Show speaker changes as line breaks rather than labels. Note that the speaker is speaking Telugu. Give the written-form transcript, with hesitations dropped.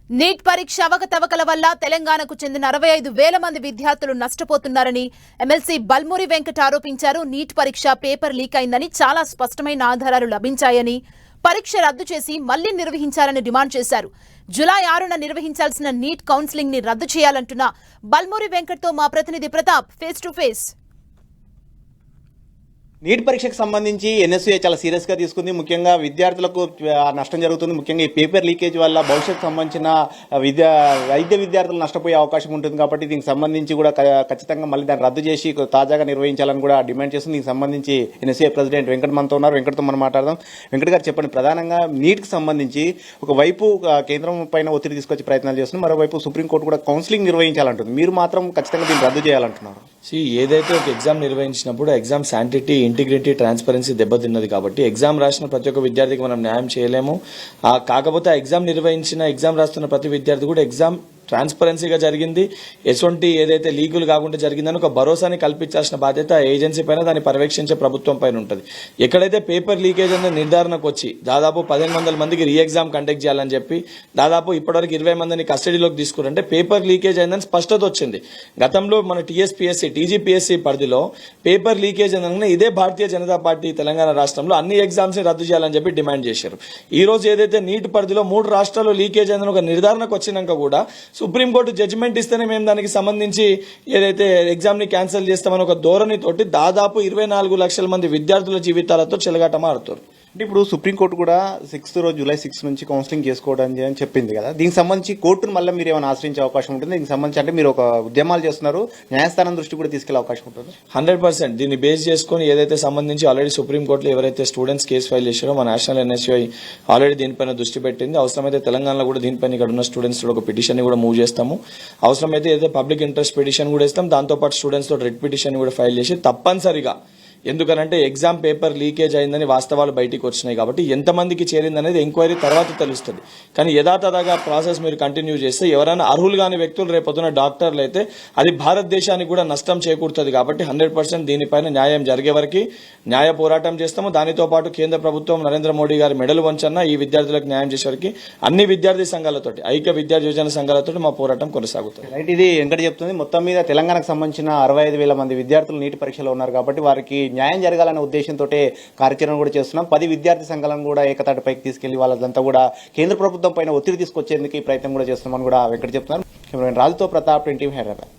నీట్ పరీక్ష అవకతవకల వల్ల తెలంగాణకు చెందిన 65,000 మంది విద్యార్థులు నష్టపోతున్నారని ఎమ్మెల్సీ బల్మూరి వెంకట్ ఆరోపించారు. నీట్ పరీక్ష పేపర్ లీక్ అయిందని చాలా స్పష్టమైన ఆధారాలు లభించాయని, పరీక్ష రద్దు చేసి మళ్లీ నిర్వహించాలని డిమాండ్ చేశారు. జూలై 6న నిర్వహించాల్సిన నీట్ కౌన్సిలింగ్ ని రద్దు చేయాలంటున్న బల్మూరి వెంకట్ తో మా ప్రతినిధి Pratap face to face.
NEET పరీక్షకు సంబంధించి ఎన్ఎస్యూఏ చాలా సీరియస్గా తీసుకుంది. ముఖ్యంగా విద్యార్థులకు నష్టం జరుగుతుంది. ముఖ్యంగా ఈ పేపర్ లీకేజ్ వల్ల భవిష్యత్తు సంబంధించిన వైద్య విద్యార్థులు నష్టపోయే అవకాశం ఉంటుంది. కాబట్టి దీనికి సంబంధించి కూడా ఖచ్చితంగా మళ్ళీ దాన్ని రద్దు చేసి తాజాగా నిర్వహించాలని కూడా డిమాండ్ చేస్తుంది. దీనికి సంబంధించి ఎన్ఎస్యూఏ ప్రెసిడెంట్ వెంకట్ మనతో ఉన్నారు. వెంకట్తో మనం మాట్లాడదాం. వెంకట్ గారు చెప్పండి, ప్రధానంగా నీట్కి సంబంధించి ఒకవైపు కేంద్రం పైన ఒత్తిడి తీసుకొచ్చే ప్రయత్నాలు చేస్తుంది, మరోవైపు సుప్రీంకోర్టు కూడా కౌన్సిలింగ్ నిర్వహించాలంటుంది. మీరు మాత్రం ఖచ్చితంగా దీన్ని రద్దు చేయాలంటున్నారు.
ఏదైతే ఒక ఎగ్జామ్ నిర్వహించినప్పుడు ఎగ్జామ్ శాంటిటీ, ఇంటిగ్రిటీ, ట్రాన్స్పరెన్సీ దెబ్బతిన్నది. కాబట్టి ఎగ్జామ్ రాసిన ప్రతి ఒక్క విద్యార్థికి మనం న్యాయం చేయలేము. కాకపోతే ఆ ఎగ్జామ్ నిర్వహించిన ఎగ్జామ్ రాస్తున్న ప్రతి విద్యార్థి కూడా ఎగ్జామ్ ట్రాన్స్పరెన్సీగా జరిగింది, ఎటువంటి ఏదైతే లీకులు కాకుండా జరిగిందని ఒక భరోసాని కల్పించాల్సిన బాధ్యత ఏజెన్సీ పైన, దాన్ని పర్యవేక్షించే ప్రభుత్వం పైన ఉంటుంది. ఎక్కడైతే పేపర్ లీకేజ్ అనే నిర్ధారణకు వచ్చి దాదాపు 1500 మందికి రీ ఎగ్జామ్ కండక్ట్ చేయాలని చెప్పి దాదాపు ఇప్పటివరకు 20 మందిని కస్టడీలోకి తీసుకురంటే పేపర్ లీకేజ్ అయిందని స్పష్టత వచ్చింది. గతంలో మన టీఎస్పీఎస్సీ, టీజీపీఎస్సీ పరిధిలో పేపర్ లీకేజ్ అనగానే ఇదే భారతీయ జనతా పార్టీ తెలంగాణ రాష్ట్రంలో అన్ని ఎగ్జామ్స్ ని రద్దు చేయాలని చెప్పి డిమాండ్ చేశారు. ఈ రోజు ఏదైతే నీట్ పరిధిలో 3 రాష్ట్రాల్లో లీకేజ్ అయిందని ఒక నిర్ధారణకు వచ్చినాక కూడా సుప్రీంకోర్టు జడ్జిమెంట్ ఇస్తేనే మేము దానికి సంబంధించి ఏదైతే ఎగ్జామ్ ని క్యాన్సిల్ చేస్తామని ఒక ధోరణితోటి దాదాపు 24 లక్షల మంది విద్యార్థుల జీవితాలతో చెలగాటమాడుతారు.
అంటే ఇప్పుడు సుప్రీంకోర్టు కూడా జూలై 6 నుంచి కౌన్సిలింగ్ చేసుకోవడం అని చెప్పింది కదా. దీనికి సంబంధించి కోర్టును మళ్ళీ మీరు ఏమైనా ఆశ్రయించే అవకాశం ఉంటుంది? దీనికి సంబంధించి అంటే మీరు ఒక ఉద్యమాలు చేస్తున్నారు, న్యాయస్థానం దృష్టి కూడా తీసుకెళ్లే అవకాశం ఉంటుంది?
100% దీన్ని బేస్ చేసుకుని ఏదైతే సంబంధించి ఆల్రెడీ సుప్రీంకోర్టులో ఎవరైతే స్టూడెంట్స్ కేసు ఫైల్ చేశారో మా నేషనల్ ఎన్ఎస్యూఐ ఆల్రెడీ దీనిపైన దృష్టి పెట్టింది. అవసరమైతే తెలంగాణలో కూడా దీనిపైన ఇక్కడ ఉన్న స్టూడెంట్స్ ఒక పిటిషన్ కూడా మూవ్ చేస్తాము. అవసరమైతే ఏదైతే పబ్లిక్ ఇంట్రెస్ట్ పిటిషన్ కూడా ఇస్తాం, దాంతోపాటు స్టూడెంట్స్ తో రెడ్ పిటిషన్ కూడా ఫైల్ చేసి తప్పనిసరిగా, ఎందుకనంటే ఎగ్జామ్ పేపర్ లీకేజ్ అయిందని వాస్తవాలు బయటికి వచ్చినాయి కాబట్టి ఎంతమందికి చేరిందనేది ఎంక్వైరీ తర్వాత తెలుస్తుంది. కానీ యథాతథంగా ప్రాసెస్ మీరు కంటిన్యూ చేస్తే ఎవరైనా అర్హులు కాని వ్యక్తులు రేపొద్దున డాక్టర్లు అయితే అది భారతదేశానికి కూడా నష్టం చేకూరుతుంది. కాబట్టి 100% దీనిపైన న్యాయం జరిగే వరకు న్యాయ పోరాటం చేస్తాము. దానితో పాటు కేంద్ర ప్రభుత్వం నరేంద్ర మోడీ గారి మెడలు వంచన్న ఈ విద్యార్థులకు న్యాయం చేసేవరకు అన్ని విద్యార్థి సంఘాలతోటి, ఐక్య విద్యార్థి యోజన సంఘాలతో మా పోరాటం కొనసాగుతుంది.
రైట్, ఇది వెంకట చెప్తుంది. మొత్తం మీద తెలంగాణకు సంబంధించిన 65,000 మంది విద్యార్థులు నీటి పరీక్షలో ఉన్నారు కాబట్టి వారికి న్యాయం జరగాలనే ఉద్దేశంతో కార్యాచరణ కూడా చేస్తున్నాం. 10 విద్యార్థి సంఘాలను కూడా ఏకతాటిపైకి తీసుకెళ్లి వాళ్ళంతా కూడా కేంద్ర ప్రభుత్వం పైన ఒత్తిడి తీసుకొచ్చేందుకు ఈ ప్రయత్నం కూడా చేస్తున్నామని కూడా వెంకట చెప్తున్నారు. రాజుతో ప్రతాప్, NTV, హైదరాబాద్.